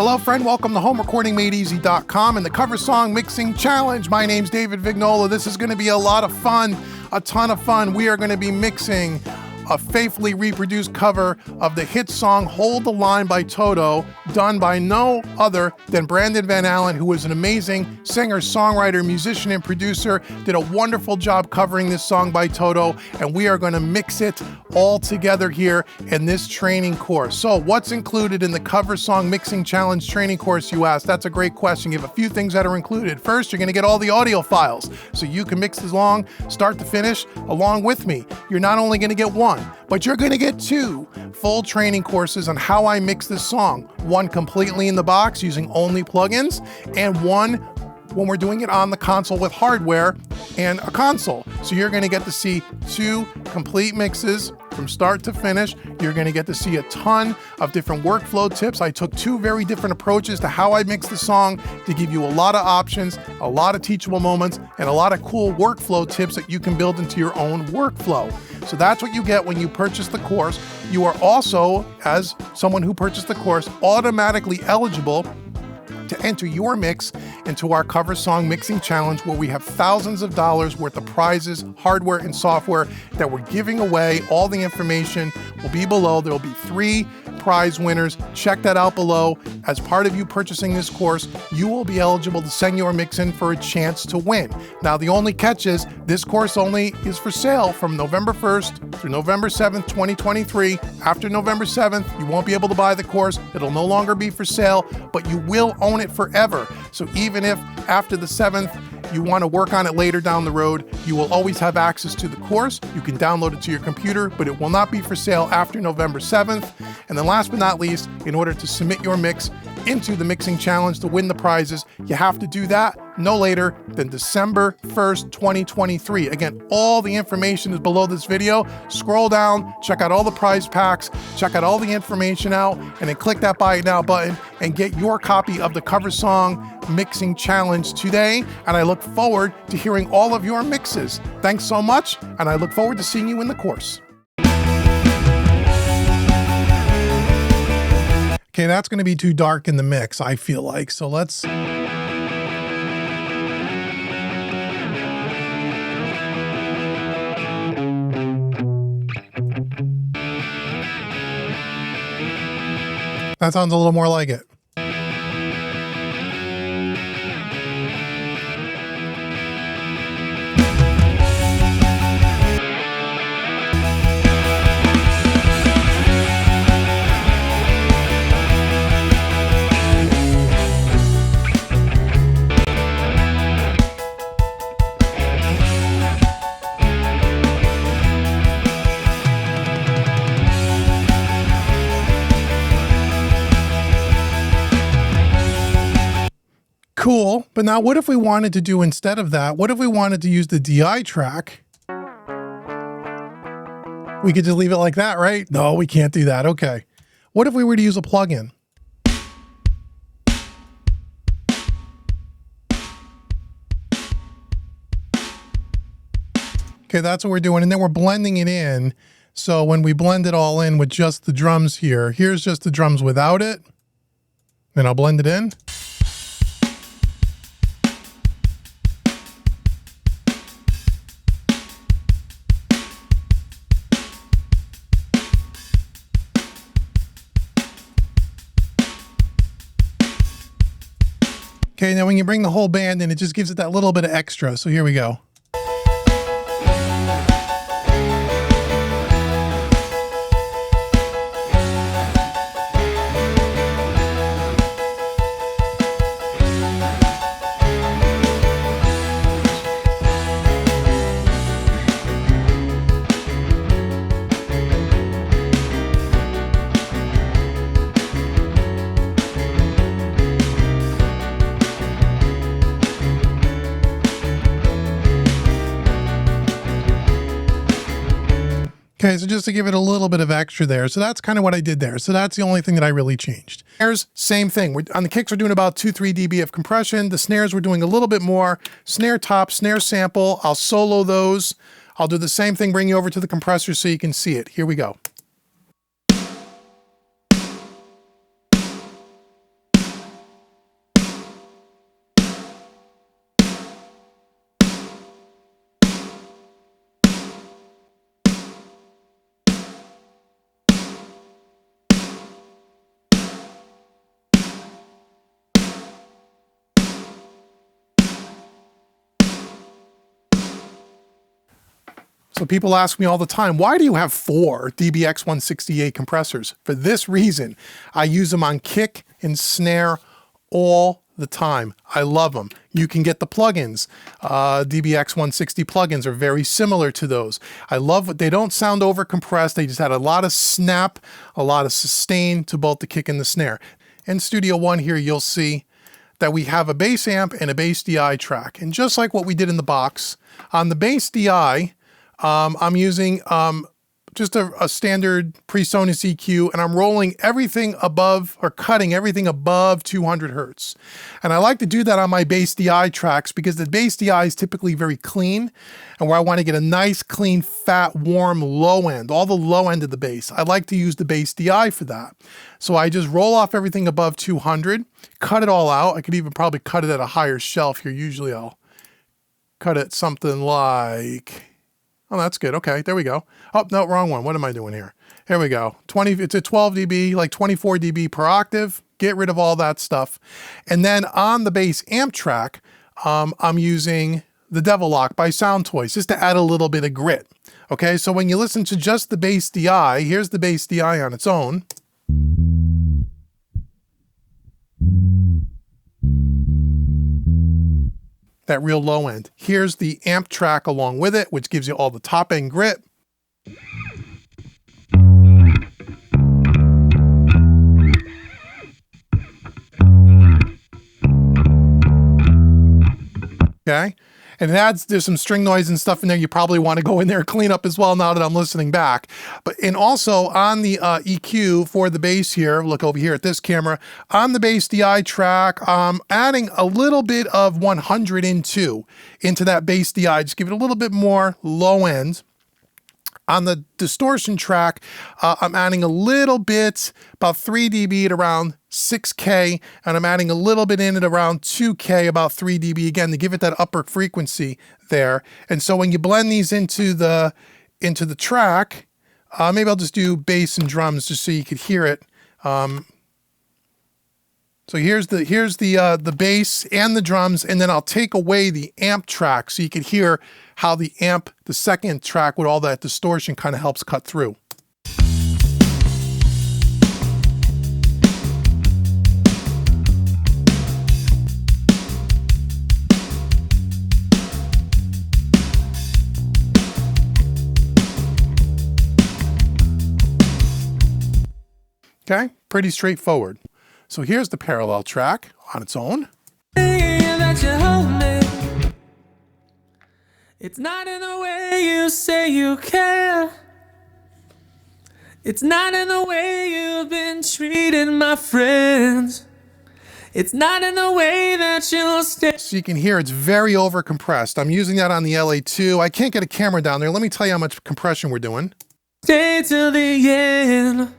Hello, friend. Welcome to HomeRecordingMadeEasy.com and the Cover Song Mixing Challenge. My name's David Vignola. This is going to be a lot of fun, a ton of fun. We are going to be mixing a faithfully reproduced cover of the hit song Hold the Line by Toto, done by no other than Brandon Van Allen, who is an amazing singer, songwriter, musician, and producer. Did a wonderful job covering this song by Toto, and we are going to mix it all together here in this training course. So what's included in the Cover Song Mixing Challenge training course, you ask? That's a great question. You have a few things that are included. First, you're going to get all the audio files, so you can mix along, start to finish, along with me. You're not only going to get one, but you're going to get two full training courses on how I mix this song. One completely in the box using only plugins, and one when we're doing it on the console with hardware and a console. So you're going to get to see two complete mixes from start to finish. You're going to get to see a ton of different workflow tips. I took two very different approaches to how I mix the song to give you a lot of options, a lot of teachable moments, and a lot of cool workflow tips that you can build into your own workflow. So that's what you get when you purchase the course. You are also, as someone who purchased the course, automatically eligible to enter your mix into our Cover Song Mixing Challenge, where we have thousands of dollars worth of prizes, hardware, and software that we're giving away. All the information will be below. There will be 3 prize winners. Check that out below. As part of you purchasing this course, you will be eligible to send your mix in for a chance to win. Now, the only catch is this course only is for sale from November 1st through November 7th, 2023. After November 7th, you won't be able to buy the course. It'll no longer be for sale, but you will own it forever. So even if after the 7th, you want to work on it later down the road, you will always have access to the course. You can download it to your computer, but it will not be for sale after November 7th. And then last but not least, in order to submit your mix into the Mixing Challenge to win the prizes, you have to do that no later than December 1st, 2023. Again, all the information is below this video. Scroll down, check out all the prize packs, check out all the information out, and then click that Buy It Now button and get your copy of the Cover Song Mixing Challenge today. And I look forward to hearing all of your mixes. Thanks so much, and I look forward to seeing you in the course. Okay, that's going to be too dark in the mix, I feel like. So let's... That sounds a little more like it. Cool, but now what if we wanted to do instead of that? What if we wanted to use the DI track? We could just leave it like that, right? No, we can't do that. Okay. What if we were to use a plugin? Okay, that's what we're doing. And then we're blending it in. So when we blend it all in with just the drums here, here's just the drums without it. Then I'll blend it in. Okay, now when you bring the whole band in, it just gives it that little bit of extra. So here we go. Okay, so just to give it a little bit of extra there. So that's kind of what I did there. So that's the only thing that I really changed. Snares, same thing. On the kicks, we're doing about 2-3 dB of compression. The snares, we're doing a little bit more. Snare top, snare sample. I'll solo those. I'll do the same thing, bring you over to the compressor so you can see it. Here we go. So people ask me all the time, why do you have 4 DBX 168 compressors? For this reason, I use them on kick and snare all the time. I love them. You can get the plugins. DBX 160 plugins are very similar to those. I love what they don't sound over compressed. They just had a lot of snap, a lot of sustain to both the kick and the snare. In Studio One here, you'll see that we have a bass amp and a bass DI track. And just like what we did in the box, on the bass DI, I'm using just a standard PreSonus EQ, and I'm rolling everything above, or cutting everything above 200 Hertz. And I like to do that on my bass DI tracks because the bass DI is typically very clean, and where I want to get a nice, clean, fat, warm low end, all the low end of the bass. I like to use the bass DI for that. So I just roll off everything above 200, cut it all out. I could even probably cut it at a higher shelf here. Usually I'll cut it something like... Oh, that's good. Okay, there we go. Oh, no, wrong one. What am I doing here? Here we go. It's a 12 dB, like 24 dB per octave. Get rid of all that stuff. And then on the bass amp track, I'm using the Devil Lock by Sound Toys, just to add a little bit of grit. Okay, so when you listen to just the bass DI, here's the bass DI on its own. That real low end. Here's the amp track along with it, which gives you all the top end grit. Okay. And there's some string noise and stuff in there. You probably want to go in there and clean up as well now that I'm listening back. And also on the EQ for the bass here, look over here at this camera, on the bass DI track, adding a little bit of 100 into that bass DI, just give it a little bit more low end. On the distortion track, I'm adding a little bit, about 3 dB at around 6K, and I'm adding a little bit in at around 2K, about 3 dB again, to give it that upper frequency there. And so when you blend these into the track, maybe I'll just do bass and drums just so you could hear it. So here's the bass and the drums, and then I'll take away the amp track so you can hear how the amp, the second track with all that distortion, kind of helps cut through. Okay, pretty straightforward. So here's the parallel track on its own. It's not in the way you say you care. It's not in the way you've been treating my friends. It's not in the way that you'll stay. So you can hear it's very over compressed. I'm using that on the LA2. I can't get a camera down there. Let me tell you how much compression we're doing. Stay till the end.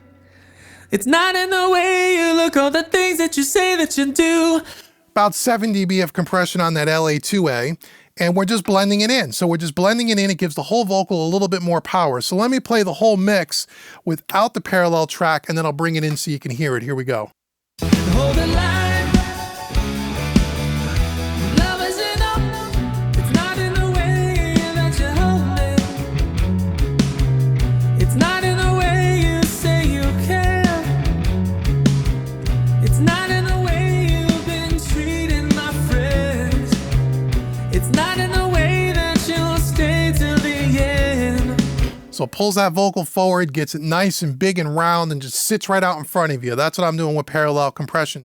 It's not in the way you look, all the things that you say that you do. About 7 dB of compression on that LA2A, and we're just blending it in. So we're just blending it in. It gives the whole vocal a little bit more power. So let me play the whole mix without the parallel track, and then I'll bring it in so you can hear it. Here we go. Hold the line. So it pulls that vocal forward, gets it nice and big and round, and just sits right out in front of you. That's what I'm doing with parallel compression.